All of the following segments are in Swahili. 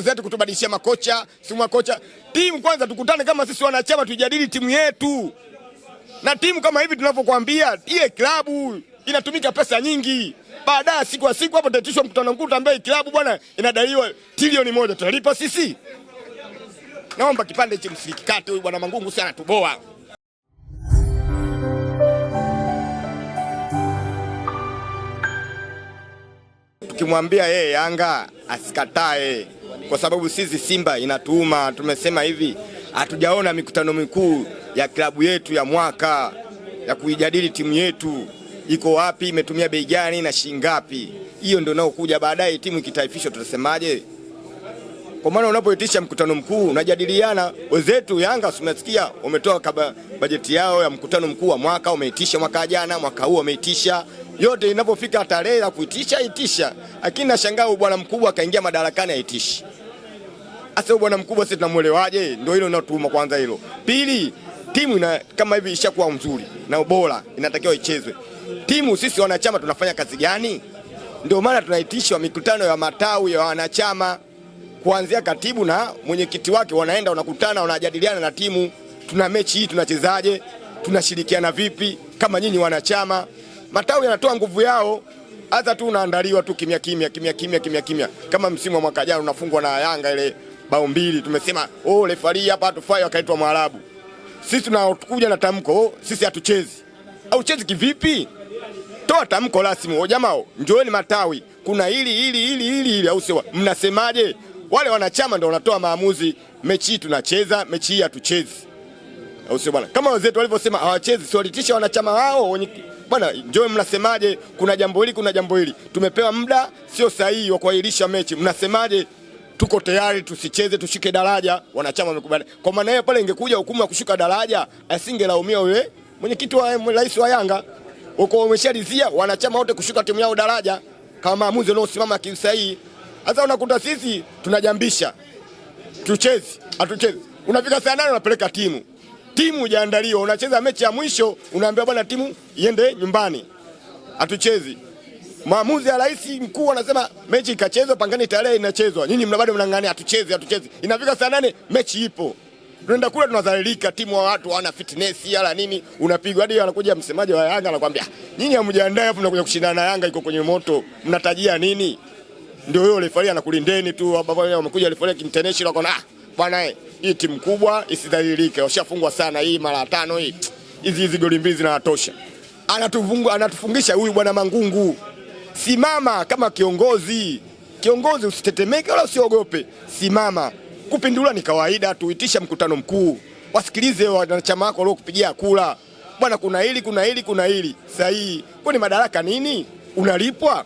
zetu kutubadilishia makocha, simu makocha. Timu kwanza tukutane kama sisi wanachama tujadili timu yetu. Na timu kama hivi tunavyokuambia, ile klabu inatumika pesa nyingi. Baadaye siku kwa siku hapo taitishwa mkutano mkuu ambaye klabu bwana inadaiwa trilioni 1 tutalipa sisi. Naomba kipande hichi msikate, huyu bwana Mangungu sana tuboa. Tukimwambia yeye Yanga asikatae, kwa sababu sisi Simba inatuuma. Tumesema hivi, hatujaona mikutano mikuu ya klabu yetu ya mwaka ya kuijadili timu yetu iko wapi, imetumia bei gani na shilingi ngapi. Hiyo ndio nao kuja baadaye timu ikitaifishwa tutasemaje? Kwa maana unapoitisha mkutano mkuu unajadiliana. Wenzetu Yanga tunasikia umetoa bajeti yao ya mkutano mkuu wa mwaka, umeitisha mwaka jana, mwaka huu umeitisha. Yote inapofika tarehe ya kuitisha itisha. Lakini nashangaa bwana mkubwa akaingia madarakani aitishi. Asa bwana mkubwa sisi tunamuelewaje? Ndio hilo linatuuma kwanza hilo. Pili, timu kama hivi ishakuwa nzuri na ubora inatakiwa ichezwe. Timu sisi wanachama tunafanya kazi gani? Ndio maana tunaitisha mikutano ya matawi ya wanachama, kuanzia katibu na mwenyekiti wake wanaenda wanakutana wanajadiliana na timu, tuna mechi hii tunachezaje, tunashirikiana vipi kama nyinyi wanachama. Matawi yanatoa nguvu yao, hata tu unaandaliwa tu kimya kimya. Kama msimu wa mwaka jana unafungwa na Yanga ile bao 2, tumesema refari hapa hatufai, akaitwa Mwarabu. Sisi tunakuja na tamko, sisi hatuchezi. Au chezi kivipi? Toa tamko rasmi. Jamaa njooni matawi, kuna hili au sio? Mnasemaje? Wale wanachama ndio wanatoa maamuzi, mechi hii tunacheza, mechi hii hatuchezi. Au sio bwana? Kama wenzetu walivyosema hawachezi, sio walitisha wanachama wao bwana, njoo mnasemaje? Kuna jambo hili. Tumepewa muda sio sahihi wa kuahirisha mechi. Mnasemaje? Tuko tayari tusicheze, tushike daraja. Wanachama wamekubali. Kwa maana hiyo pale ingekuja hukumu ya kushuka daraja, asingelaumia yule mwenyekiti wa rais wa Yanga. Uko umeshalizia wanachama wote kushuka timu yao daraja kama maamuzi yanayosimama kisahihi. Sasa unakuta sisi tunajambisha. Tucheze, hatucheze. Unafika saa 8 unapeleka timu. Timu hujaandaliwa, unacheza mechi ya mwisho, unaambia bwana timu iende nyumbani. Hatuchezi. Maamuzi ya rais mkuu anasema mechi ikachezwe, pangani tarehe inachezwa. Nyinyi bado mnang'ania hatuchezi. Inafika saa 8 mechi ipo. Tunaenda kule tunadhalilika, timu wa watu hawana fitness ala nini, unapigwa hadi anakuja msemaji wa Yanga anakuambia nyinyi hamjiandae, hapo mnakuja kushindana na Yanga iko kwenye moto, mnatajia nini? Ndio yule refaria anakulindeni tu, baba wamekuja refaria international kwa bwana hii timu kubwa isidhalilike, washafungwa sana hii mara 5 hii. Hizi goli 2 zinatosha. Anatufungisha huyu bwana Mangungu. Simama kama kiongozi. Kiongozi usitetemeke wala usiogope. Simama. Kupindula ni kawaida, tuitisha mkutano mkuu. Wasikilize wanachama wako waliokupigia kula. Bwana kuna hili. Sahihi. Kwani madaraka nini? Unalipwa?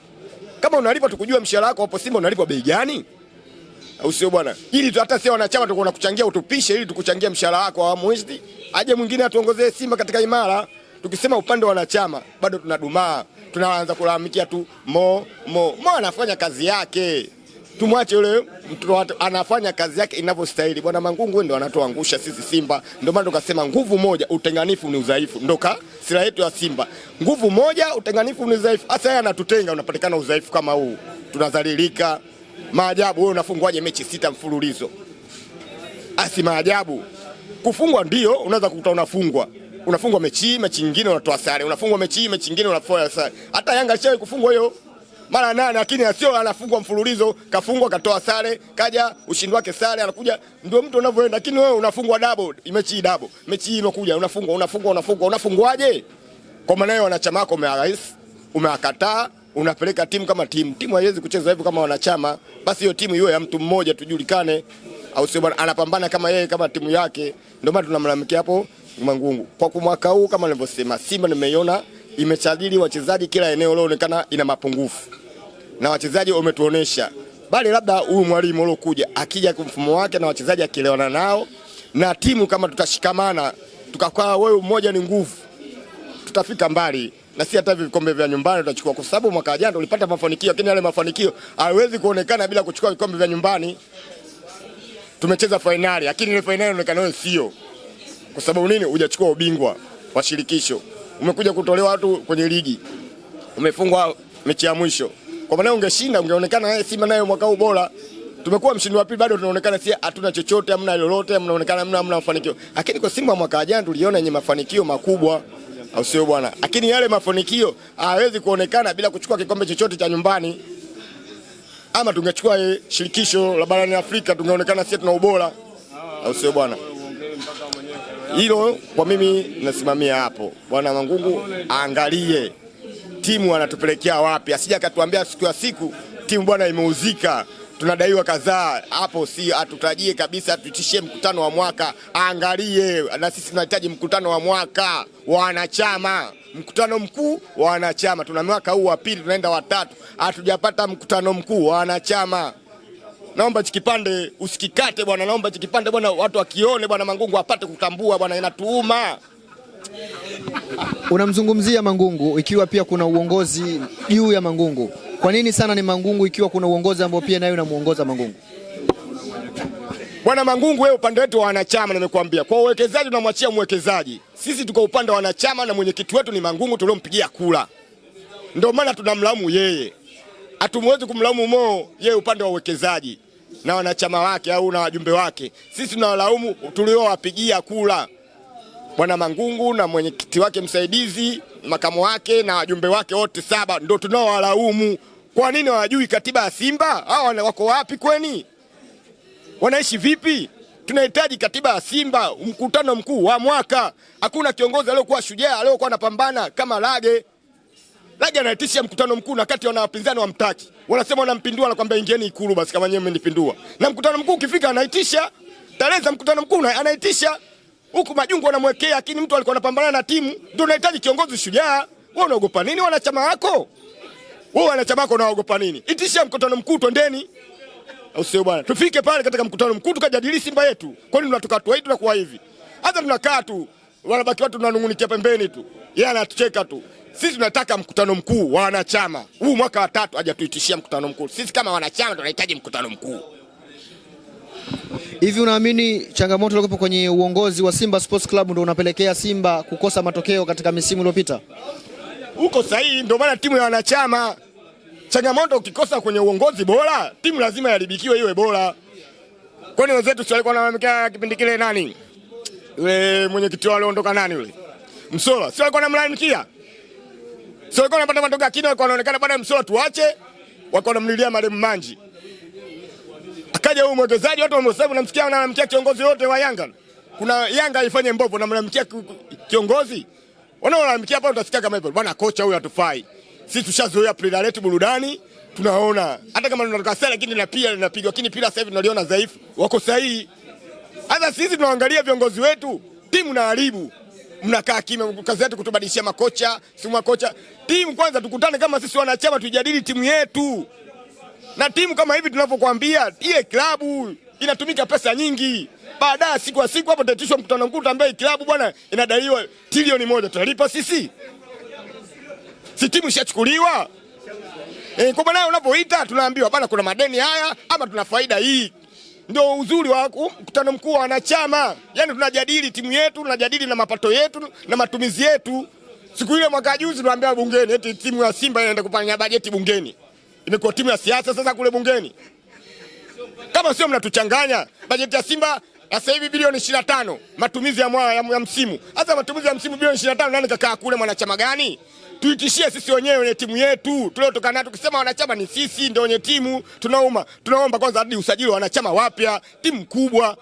Kama unalipwa tukujue mshahara wako hapo Simba unalipwa bei gani? Au sio bwana? Ili hata sisi wanachama tuko kuchangia utupishe ili tukuchangia mshahara wako wa mwezi. Aje mwingine atuongozee Simba katika imara. Tukisema upande wa wanachama bado tunadumaa. Tunaanza kulalamikia tu Mo anafanya kazi yake. Tumwache yule mtu anafanya kazi yake inavyostahili. Bwana Mangungu ndio anatoangusha sisi Simba. Ndio maana tukasema nguvu moja, utenganifu ni udhaifu. Ndoka sira yetu ya Simba. Nguvu moja, utenganifu ni udhaifu. Hasa yeye anatutenga, unapatikana udhaifu kama huu. Tunadhalilika. Maajabu, wewe unafungwaje mechi 6 mfululizo? Asi maajabu. Kufungwa ndio unaweza kukuta unafungwa. Unafungwa mechi nyingine unatoa sare. Unafungwa mechi nyingine unatoa sare. Hata Yanga alishawahi kufungwa hiyo mara 8, lakini sio anafungwa mfululizo, kafungwa katoa sare, kaja ushindi wake sare, anakuja ndio mtu unavyoenda. Lakini wewe unafungwa double, mechi hii inakuja unafungwaje? Kwa maana hiyo wanachama wako umewakataa, unapeleka timu kama timu haiwezi kucheza hivyo kama wanachama. Basi hiyo timu iwe ya mtu mmoja tujulikane, au sio bwana, anapambana kama yeye kama timu yake. Ndio maana tunamlalamikia hapo Mangungu. Kwa mwaka huu kama nilivyosema, Simba nimeiona imechadili wachezaji kila eneo linaonekana ina mapungufu. Na wachezaji wametuonesha. Bali labda huyu mwalimu aliyokuja akija kwa mfumo wake na wachezaji akielewana nao na timu kama tutashikamana, tukakaa wewe mmoja ni nguvu, tutafika mbali. Na si hata vikombe vya nyumbani tutachukua, kwa sababu mwaka jana tulipata mafanikio, lakini yale mafanikio haiwezi kuonekana bila kuchukua vikombe vya nyumbani. Tumecheza finali, lakini ile finali inaonekana sio. Kwa sababu nini? Hujachukua ubingwa wa shirikisho. Umekuja kutolewa watu kwenye ligi. Umefungwa mechi ya mwisho. Kwa maana ungeshinda ungeonekana Simba nayo mwaka huu bora. Tumekuwa mshindi wa pili, bado tunaonekana si hatuna chochote, hamna lolote, mnaonekana hamna mafanikio. Lakini kwa Simba mwaka jana tuliona yenye mafanikio makubwa, au sio bwana? Lakini yale mafanikio hawezi kuonekana bila kuchukua kikombe chochote cha nyumbani. Ama tungechukua shirikisho la barani Afrika tungeonekana sisi tuna ubora, au sio bwana? Hilo kwa mimi nasimamia hapo. Bwana Mangungu aangalie timu anatupelekea wapi, asije akatuambia siku ya siku timu bwana imeuzika, tunadaiwa kadhaa. Hapo si atutajie kabisa, tutishie mkutano wa mwaka. Angalie na sisi tunahitaji mkutano wa mwaka wa wanachama, mkutano mkuu wa wanachama. Tuna mwaka huu wa pili, tunaenda wa tatu, hatujapata mkutano mkuu wa wanachama. Naomba chikipande usikikate bwana, naomba chikipande bwana, watu wakione bwana Mangungu apate kutambua bwana, inatuuma. Unamzungumzia Mangungu ikiwa pia kuna uongozi juu ya Mangungu. Kwa nini sana ni Mangungu ikiwa kuna uongozi ambao pia nayo unamuongoza Mangungu? Bwana Mangungu, wewe upande wetu wa wanachama nimekuambia. Kwa uwekezaji tunamwachia mwekezaji. Sisi tuko upande wa wanachama na mwenyekiti wetu ni Mangungu tuliompigia kula. Ndio maana tunamlaumu yeye. Hatumwezi kumlaumu Mo, yeye upande wa uwekezaji na wanachama wake au na wajumbe wake. Sisi tunawalaumu tuliowapigia kula. Bwana Mangungu na mwenyekiti wake msaidizi, makamu wake na wajumbe wake wote 7 ndio tunaowalaumu. Kwa nini hawajui katiba ya Simba? Hao wako wapi kweni? Wanaishi vipi? Tunahitaji katiba ya Simba, mkutano mkuu wa mwaka. Hakuna kiongozi aliyokuwa shujaa, aliyokuwa anapambana kama Lage. Lage anaitisha mkutano mkuu na kati wana wapinzani wamtaki. Wanasema wanampindua, anakuambia ingieni Ikulu basi kama nyewe mmenipindua. Na mkutano mkuu ukifika anaitisha, tarehe za mkutano mkuu anaitisha. Huku Majungu wanamwekea, lakini mtu alikuwa anapambana na timu. Ndio unahitaji kiongozi shujaa. Wewe unaogopa nini wanachama wako? Wewe wanachama wako unaogopa nini? Itisha mkutano mkuu twendeni. Au sio bwana? Tufike pale katika mkutano mkuu tukajadili Simba yetu. Kwa nini tunatoka tu hivi tunakuwa hivi? Hata tunakaa tu, wanabaki watu tunanungunikia pembeni tu. Yeye anatucheka tu. Sisi tunataka mkutano mkuu wa wanachama. Huu mwaka wa 3 hajatuitishia mkutano mkuu. Sisi kama wanachama tunahitaji mkutano mkuu. Hivi unaamini changamoto iliyokuwa kwenye uongozi wa Simba Sports Club ndio unapelekea Simba kukosa matokeo katika misimu iliyopita? Uko sahihi, ndio maana timu ya wanachama. Changamoto ukikosa kwenye uongozi bora, timu lazima iharibikiwe iwe bora. Kwani wenzetu si walikuwa wanamwekea kipindi kile nani? Yule mwenyekiti wao aliondoka nani yule? Msola. Si walikuwa wanamlalamikia? Si walikuwa wanapata matokeo lakini walikuwa wanaonekana baada ya Msola tuache, walikuwa wanamlilia marehemu Manji. Akaja huyu mwekezaji, watu wamesema namsikia wanamkia kiongozi wote wa Yanga. Kuna Yanga ifanye mbovu na mnamkia kiongozi. Wanaolalamikia hapa utasikia kama hivyo. Bwana kocha huyu hatufai. Sisi tushazoea pila letu burudani, tunaona. Hata kama tunatoka sare lakini na pia linapigwa, lakini pila sasa hivi tunaliona dhaifu. Wako sahihi. Hata sisi tunaangalia viongozi wetu, timu na haribu. Mnakaa kimya, kazi yetu kutubadilishia makocha, simu makocha. Timu kwanza tukutane kama sisi wanachama tujadili timu yetu. Na timu kama hivi tunavyokuambia, ile klabu inatumika pesa nyingi. Baadaye siku ya siku hapo tutatishwa mkutano mkuu ambaye klabu bwana inadaiwa trilioni 1. Tutalipa sisi? Si timu ishachukuliwa? Kwa maana unapoita tunaambiwa bwana kuna madeni haya ama tuna faida hii. Ndio uzuri wa mkutano mkuu wa wanachama. Yaani tunajadili timu yetu, tunajadili na mapato yetu na matumizi yetu. Siku ile mwaka juzi tunaambia bungeni eti timu ya Simba inaenda kupanga bajeti bungeni. Imekuwa timu ya siasa sasa kule bungeni. Kama sio mnatuchanganya, bajeti ya Simba sasa hivi bilioni 25, matumizi ya msimu. Hata matumizi ya msimu bilioni 25 nani kakaa kule mwanachama gani? Tuitishie sisi wenyewe ni timu yetu. Tuliotoka nayo tukisema wanachama ni sisi ndio wenye timu, tunaomba kwanza hadi usajili wa wanachama wapya, timu kubwa.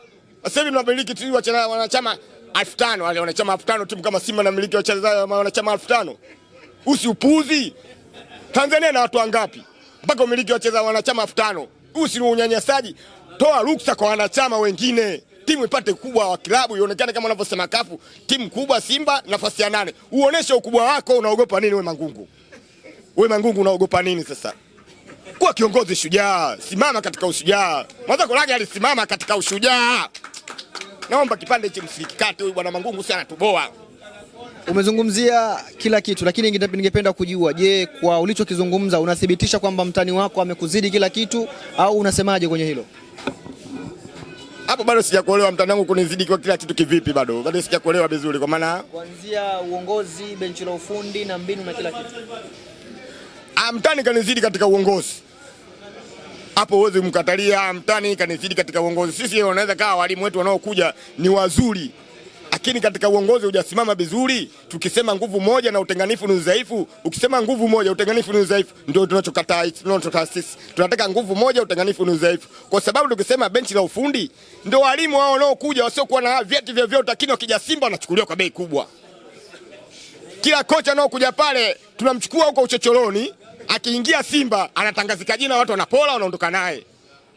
Sasa hivi tunamiliki timu wanachama 5000, wale wanachama 5000 timu kama Simba na miliki wanachama 5000. Usiupuzi. Tanzania na watu wangapi? Mpaka umiliki wacheza wanachama 5000. Usi ni unyanyasaji. Toa ruksa kwa wanachama wengine. Timu ipate kubwa wa klabu ionekane kama wanavyosema kafu, timu kubwa Simba nafasi ya 8. Uoneshe ukubwa wako, unaogopa nini wewe Mangungu? Wewe Mangungu unaogopa nini sasa? Kuwa kiongozi shujaa, simama katika ushujaa. Mwanzo Lage alisimama katika ushujaa. Naomba kipande hichi msikate huyu bwana Mangungu sana tuboa. Umezungumzia kila kitu lakini ningependa kujua, je, kwa ulichokizungumza unathibitisha kwamba mtani wako amekuzidi kila kitu au unasemaje kwenye hilo? Hapo bado sijakuelewa mtani wangu kunizidi kwa kila kitu kivipi bado. Bado sijakuelewa vizuri kwa maana kuanzia uongozi, benchi la ufundi na mbinu na kila kitu. Mtani kanizidi katika uongozi. Hapo huwezi mkatalia mtani kanizidi katika uongozi. Sisi wanaweza kawa walimu wetu wanaokuja ni wazuri, lakini katika uongozi hujasimama vizuri. Tukisema nguvu moja na utenganifu ni udhaifu, ukisema nguvu moja utenganifu ni udhaifu, ndio tunachokataa sisi. Tunataka nguvu moja, utenganifu ni udhaifu. Kwa sababu tukisema benchi la ufundi, ndio walimu hao wanaokuja wasiokuwa na vyeti vyovyote, lakini wakija Simba wanachukuliwa kwa bei kubwa. Kila kocha anaokuja pale tunamchukua huko uchochoroni, akiingia Simba anatangazika jina, watu wanapola, wanaondoka naye,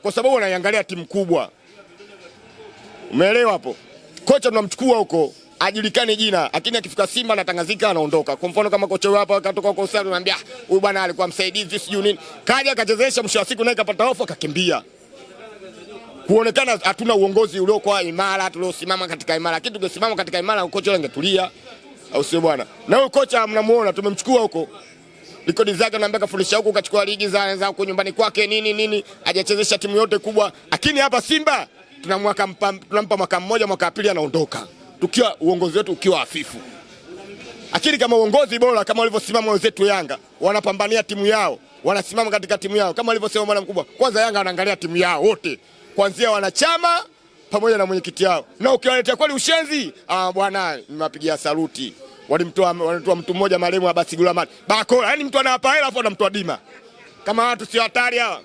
kwa sababu wanaiangalia timu kubwa. Umeelewa hapo? Kocha tunamchukua huko ajulikane jina, lakini akifika Simba anatangazika, anaondoka. Kwa mfano kama kocha hapa akatoka huko Usali, tunamwambia huyu bwana alikuwa msaidizi sijui nini, kaja akachezesha, mwisho wa siku naye kapata hofu akakimbia. Kuonekana hatuna uongozi uliokuwa imara, tuliosimama katika imara. Lakini tungesimama katika imara, kocha angetulia, au sio bwana? Na huyo kocha mnamuona tumemchukua huko, rekodi zake naambia kafundisha huko, kachukua ligi za huko nyumbani kwake nini, hajachezesha timu yote kubwa. Lakini hapa Simba tunampa mwaka mmoja, mwaka wa pili anaondoka, tukiwa uongozi wetu ukiwa hafifu. Lakini kama uongozi bora kama walivyosimama wenzetu Yanga, wanapambania timu yao, wanasimama katika timu yao kama alivyosema bwana mkubwa. Kwanza Yanga wanaangalia timu yao wote, kuanzia wanachama pamoja na mwenyekiti yao. Na ukiwaletea kweli ushenzi, bwana nimewapigia saluti. Wanatoa mtu mmoja marehemu Abasi Gulamani Bakola, yani mtu anawapa hela afu anamtoa dima. Kama watu si hatari hawa.